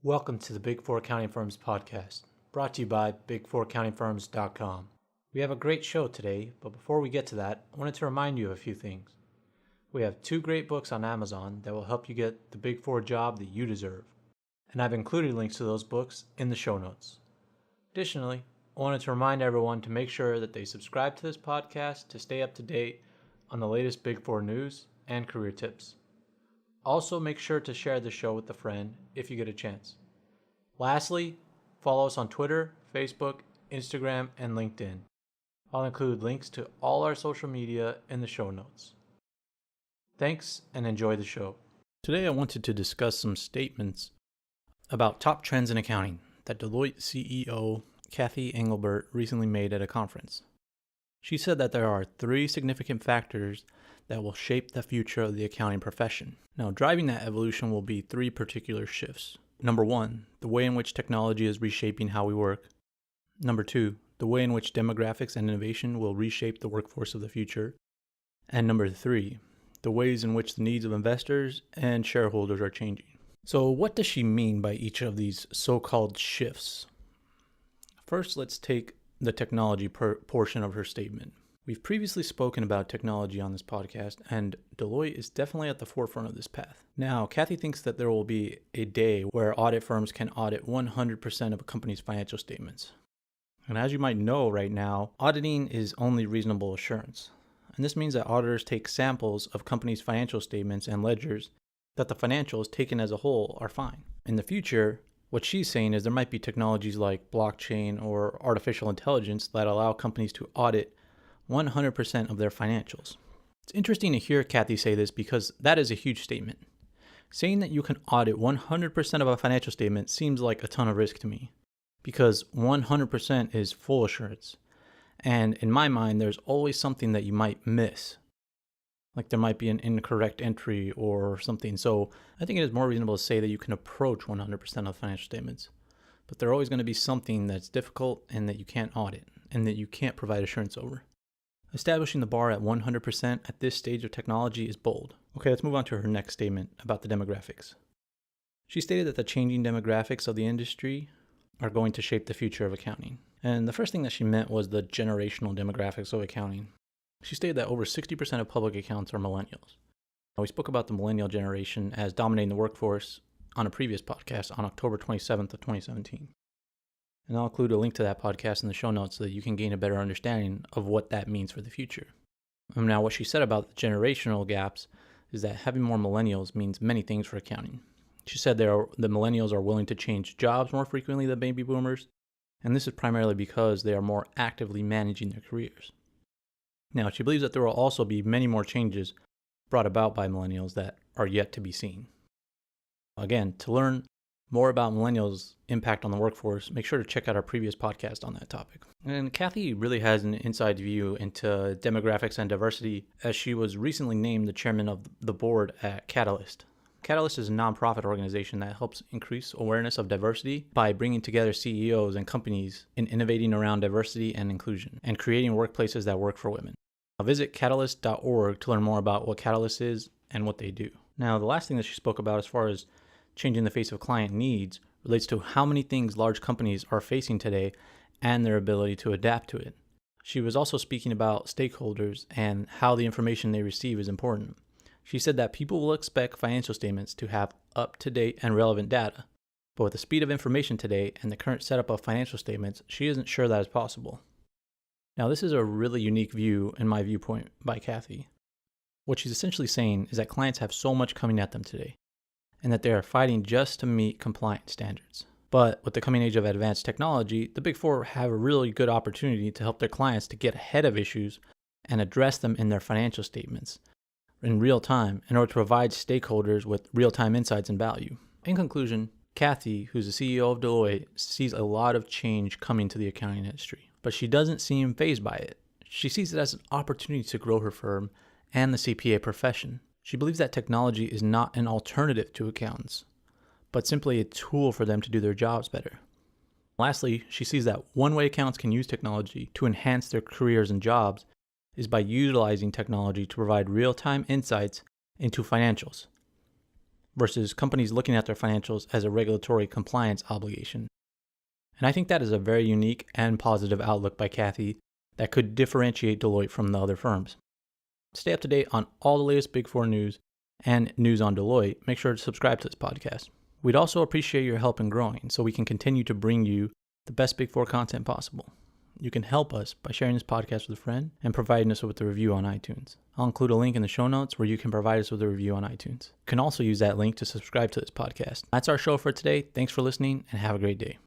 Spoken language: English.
Welcome to the Big Four Accounting Firms podcast, brought to you by big4accountingfirms.com. We have a great show today, but before we get to that, I wanted to remind you of a few things. We have 2 great books on Amazon that will help you get the Big Four job that you deserve, and I've included links to those books in the show notes. Additionally, I wanted to remind everyone to make sure that they subscribe to this podcast to stay up to date on the latest Big Four news and career tips. Also, make sure to share the show with a friend if you get a chance. Lastly, follow us on Twitter, Facebook, Instagram, and LinkedIn. I'll include links to all our social media in the show notes. Thanks and enjoy the show. Today I wanted to discuss some statements about top trends in accounting that Deloitte CEO Cathy Engelbert recently made at a conference. She said that there are 3 significant factors that will shape the future of the accounting profession. Now, driving that evolution will be 3 particular shifts. Number 1, the way in which technology is reshaping how we work. Number 2, the way in which demographics and innovation will reshape the workforce of the future. And number 3, the ways in which the needs of investors and shareholders are changing. So what does she mean by each of these so-called shifts? First, let's take the technology portion of her statement. We've previously spoken about technology on this podcast, and Deloitte is definitely at the forefront of this path. Now, Cathy thinks that there will be a day where audit firms can audit 100% of a company's financial statements. And as you might know right now, auditing is only reasonable assurance. And this means that auditors take samples of companies' financial statements and ledgers that the financials taken as a whole are fine. In the future, what she's saying is there might be technologies like blockchain or artificial intelligence that allow companies to audit 100% of their financials. It's interesting to hear Cathy say this because that is a huge statement. Saying that you can audit 100% of a financial statement seems like a ton of risk to me because 100% is full assurance. And in my mind, there's always something that you might miss. Like there might be an incorrect entry or something. So I think it is more reasonable to say that you can approach 100% of financial statements. But there's always going to be something that's difficult and that you can't audit and that you can't provide assurance over. Establishing the bar at 100% at this stage of technology is bold. Okay, let's move on to her next statement about the demographics. She stated that the changing demographics of the industry are going to shape the future of accounting. And the first thing that she meant was the generational demographics of accounting. She stated that over 60% of public accounts are millennials. Now, we spoke about the millennial generation as dominating the workforce on a previous podcast on October 27th of 2017. And I'll include a link to that podcast in the show notes so that you can gain a better understanding of what that means for the future. Now, what she said about the generational gaps is that having more millennials means many things for accounting. She said the millennials are willing to change jobs more frequently than baby boomers, and this is primarily because they are more actively managing their careers. Now, she believes that there will also be many more changes brought about by millennials that are yet to be seen. Again, to learn more about millennials' impact on the workforce, make sure to check out our previous podcast on that topic. And Cathy really has an inside view into demographics and diversity as she was recently named the chairman of the board at Catalyst. Catalyst is a nonprofit organization that helps increase awareness of diversity by bringing together CEOs and companies in innovating around diversity and inclusion and creating workplaces that work for women. Now visit catalyst.org to learn more about what Catalyst is and what they do. Now, the last thing that she spoke about as far as changing the face of client needs relates to how many things large companies are facing today and their ability to adapt to it. She was also speaking about stakeholders and how the information they receive is important. She said that people will expect financial statements to have up-to-date and relevant data, but with the speed of information today and the current setup of financial statements, she isn't sure that is possible. Now, this is a really unique view in my viewpoint by Cathy. What she's essentially saying is that clients have so much coming at them today, and that they are fighting just to meet compliance standards. But with the coming age of advanced technology, the Big Four have a really good opportunity to help their clients to get ahead of issues and address them in their financial statements in real time in order to provide stakeholders with real-time insights and value. In conclusion, Cathy, who's the CEO of Deloitte, sees a lot of change coming to the accounting industry, but she doesn't seem fazed by it. She sees it as an opportunity to grow her firm and the CPA profession. She believes that technology is not an alternative to accountants, but simply a tool for them to do their jobs better. Lastly, she sees that one way accountants can use technology to enhance their careers and jobs is by utilizing technology to provide real-time insights into financials. versus companies looking at their financials as a regulatory compliance obligation. And I think that is a very unique and positive outlook by Cathy that could differentiate Deloitte from the other firms. Stay up to date on all the latest Big Four news and news on Deloitte. Make sure to subscribe to this podcast. We'd also appreciate your help in growing so we can continue to bring you the best Big Four content possible. You can help us by sharing this podcast with a friend and providing us with a review on iTunes. I'll include a link in the show notes where you can provide us with a review on iTunes. You can also use that link to subscribe to this podcast. That's our show for today. Thanks for listening and have a great day.